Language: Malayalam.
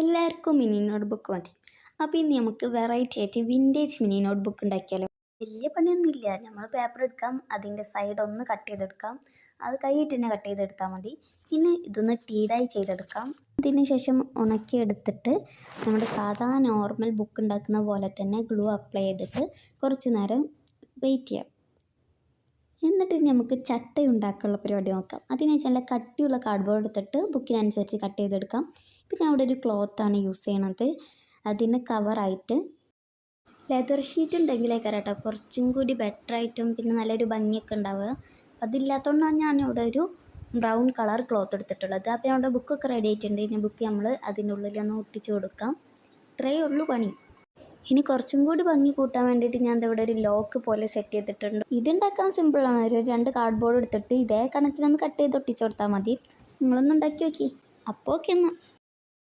എല്ലാവർക്കും മിനി നോട്ട് ബുക്ക് മതി. അപ്പോൾ ഇനി നമുക്ക് വെറൈറ്റി ആയിട്ട് വിൻറ്റേജ് മിനി നോട്ട് ബുക്ക് ഉണ്ടാക്കിയാലോ. വലിയ പണിയൊന്നുമില്ല, നമ്മൾ പേപ്പർ എടുക്കാം, അതിൻ്റെ സൈഡ് ഒന്ന് കട്ട് ചെയ്തെടുക്കാം, അത് കൈയിട്ട് തന്നെ കട്ട് ചെയ്തെടുത്താൽ മതി. പിന്നെ ഇതൊന്ന് ടീഡായി ചെയ്തെടുക്കാം. അതിന് ശേഷം ഉണക്കിയെടുത്തിട്ട് നമ്മുടെ സാധാ നോർമൽ ബുക്ക് ഉണ്ടാക്കുന്ന പോലെ തന്നെ ഗ്ലൂ അപ്ലൈ ചെയ്തിട്ട് കുറച്ച് നേരം വെയിറ്റ് ചെയ്യാം. എന്നിട്ട് നമുക്ക് ചട്ട ഉണ്ടാക്കാനുള്ള പരിപാടി നോക്കാം. അതിനായി നല്ല കട്ടിയുള്ള കാർഡ്ബോർഡ് എടുത്തിട്ട് ബുക്കിനനുസരിച്ച് കട്ട് ചെയ്തെടുക്കാം. ഇപ്പം ഞാൻ ഇവിടെ ഒരു ക്ലോത്താണ് യൂസ് ചെയ്യണത്. അതിന് കവറായിട്ട് ലെതർ ഷീറ്റ് ഉണ്ടെങ്കിലേക്കാണ് കേട്ടോ കുറച്ചും കൂടി ബെറ്റർ ആയിട്ടും പിന്നെ നല്ലൊരു ഭംഗിയൊക്കെ ഉണ്ടാവുക. അതില്ലാത്തതുകൊണ്ടാണ് ഞാനിവിടെ ഒരു ബ്രൗൺ കളർ ക്ലോത്ത് എടുത്തിട്ടുള്ളത്. അപ്പോൾ നമ്മുടെ ബുക്കൊക്കെ റെഡി ആയിട്ടുണ്ട്. ഇനി ബുക്ക് നമ്മൾ അതിൻ്റെ ഉള്ളിലൊന്ന് ഒട്ടിച്ച് കൊടുക്കാം. ഇത്രയേ ഉള്ളൂ പണി. ഇനി കുറച്ചും കൂടി ഭംഗി കൂട്ടാൻ വേണ്ടിയിട്ട് ഞാൻ ഇവിടെ ഒരു ലോക്ക് പോലെ സെറ്റ് ചെയ്തിട്ടുണ്ട്. ഇതുണ്ടാക്കാൻ സിമ്പിളാണ്. ഒരു 2 കാർഡ്ബോർഡ് എടുത്തിട്ട് ഇതേ കണക്കിനൊന്ന് കട്ട് ചെയ്ത് ഒട്ടിച്ച് കൊടുത്താൽ മതി. നിങ്ങളൊന്ന് ഉണ്ടാക്കി നോക്കി. അപ്പോൾ ഓക്കെ എന്നാൽ.